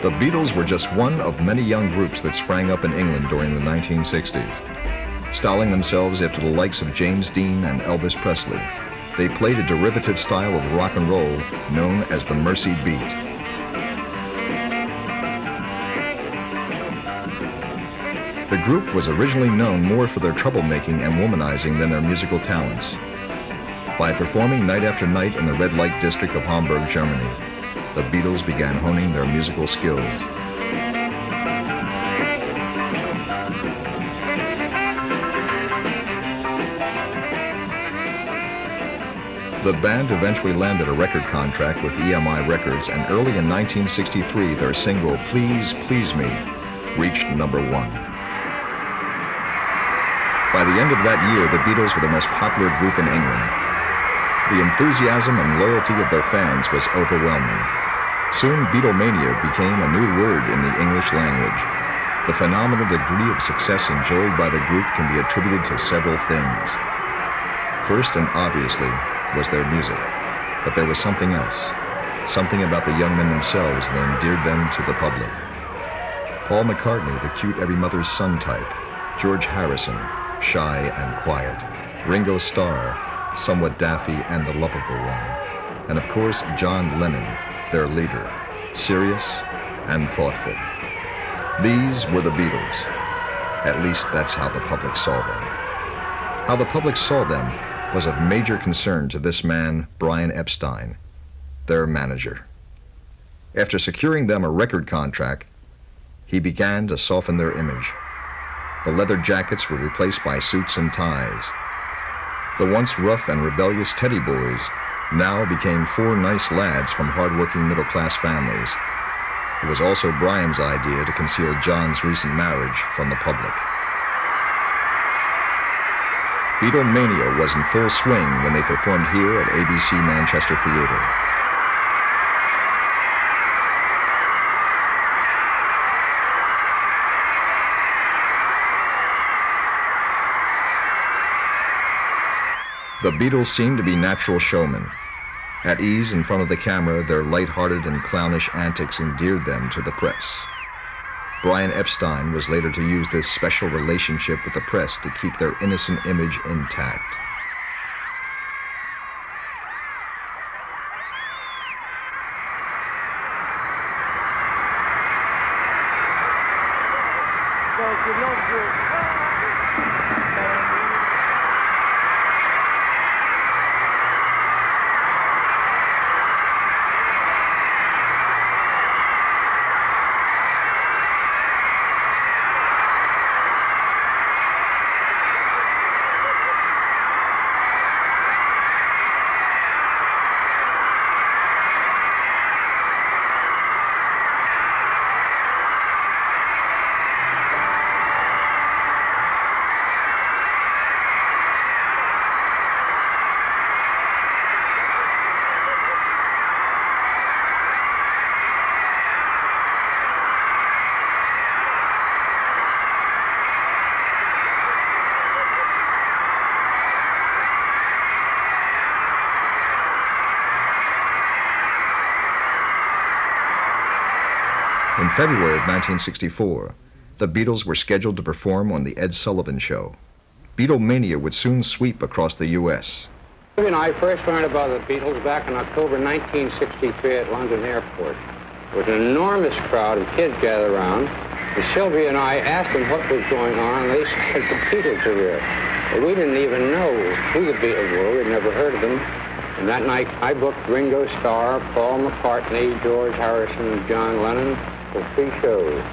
The Beatles were just one of many young groups that sprang up in England during the 1960s. Styling themselves after the likes of James Dean and Elvis Presley, they played a derivative style of rock and roll known as the Mercy Beat. The group was originally known more for their troublemaking and womanizing than their musical talents. By performing night after night in the red light district of Hamburg, Germany, the Beatles began honing their musical skills. The band eventually landed a record contract with EMI Records, and early in 1963, their single, Please, Please Me, reached number one. By the end of that year, the Beatles were the most popular group in England. The enthusiasm and loyalty of their fans was overwhelming. Soon, Beatlemania became a new word in the English language. The phenomenal degree of success enjoyed by the group can be attributed to several things. First and obviously was their music, but there was something else, something about the young men themselves that endeared them to the public. Paul McCartney, the cute every mother's son type; George Harrison, shy and quiet; Ringo Starr, somewhat daffy and the lovable one; and of course John Lennon, their leader, serious and thoughtful. These were the Beatles. At least that's how the public saw them. How the public saw them was of major concern to this man, Brian Epstein, their manager. After securing them a record contract, he began to soften their image. The leather jackets were replaced by suits and ties. The once rough and rebellious Teddy Boys now became four nice lads from hard-working middle-class families. It was also Brian's idea to conceal John's recent marriage from the public. Beatlemania was in full swing when they performed here at ABC Manchester Theatre. The Beatles seemed to be natural showmen. At ease in front of the camera, their light-hearted and clownish antics endeared them to the press. Brian Epstein was later to use this special relationship with the press to keep their innocent image intact. In February of 1964, the Beatles were scheduled to perform on The Ed Sullivan Show. Beatlemania would soon sweep across the U.S. Sylvia and I first learned about the Beatles back in October 1963 at London Airport. There was an enormous crowd of kids gathered around, and Sylvia and I asked them what was going on, and they said the Beatles are here. But we didn't even know who the Beatles were. We'd never heard of them. And that night, I booked Ringo Starr, Paul McCartney, George Harrison, and John Lennon for 3 shows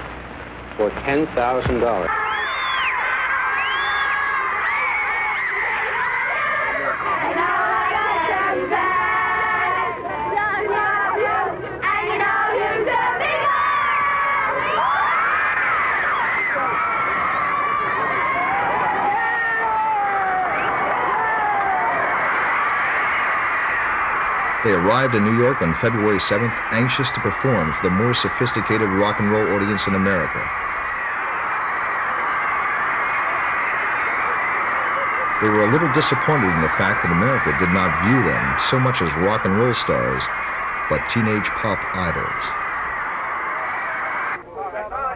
for $10,000. They arrived in New York on February 7th, anxious to perform for the more sophisticated rock and roll audience in America. They were a little disappointed in the fact that America did not view them so much as rock and roll stars, but teenage pop idols.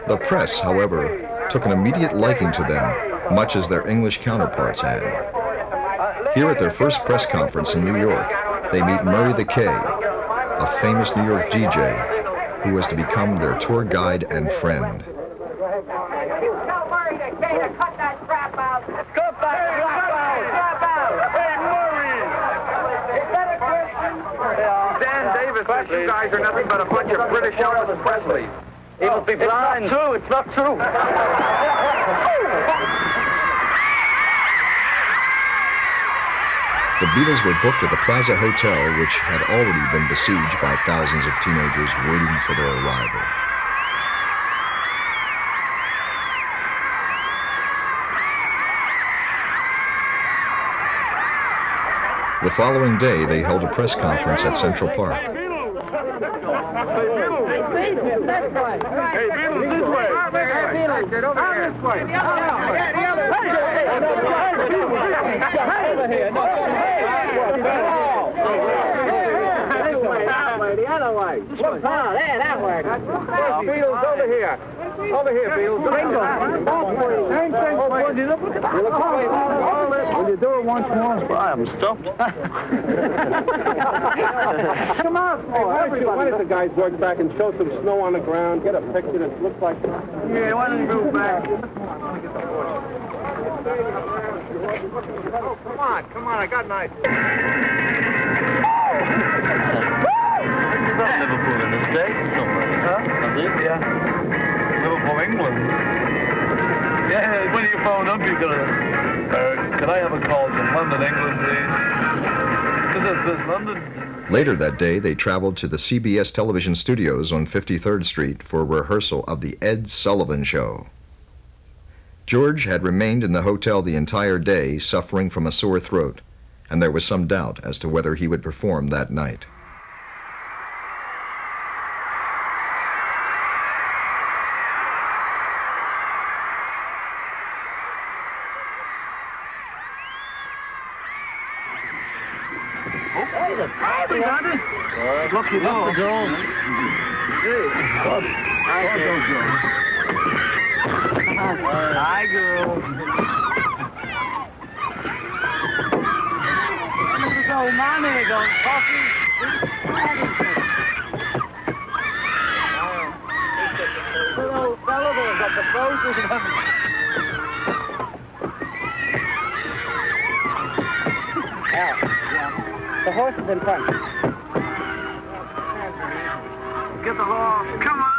The press, however, took an immediate liking to them, much as their English counterparts had. Here at their first press conference in New York, they meet Murray the K, a famous New York DJ who was to become their tour guide and friend. Tell Murray the K to cut that crap out. Cut that crap out. Hey, Murray. Is that a question? Dan Davis says you guys are nothing but a bunch of British Elvis Presley. He must be blind. It's not true. It's not true. The Beatles were booked at the Plaza Hotel, which had already been besieged by thousands of teenagers waiting for their arrival. The following day, they held a press conference at Central Park. Hey, Beatles, this way. Hey, Beatles, get over here. This way. The other way. The other way. Oh, there, that way. Beatles, over here. Over here, Beatles. Will you do it once more? I am stumped. Come on, Why don't the guys work back and show some snow on the ground, get a picture that looks like... Yeah, why don't you go back? Oh, come on, I got an idea. Liverpool in the States somewhere. Huh? Yeah. Liverpool, England. Yeah, when you phone up, you're gonna... can I have a call to London, England, please? There's London... Later that day, they traveled to the CBS television studios on 53rd Street for a rehearsal of the Ed Sullivan Show. George had remained in the hotel the entire day, suffering from a sore throat, and there was some doubt as to whether he would perform that night. Look, you know. Hi, girl. This is old man here going, coffee. Good old fellow there got the roses and everything. Yeah. The horse is in front. Get the horse. Come on.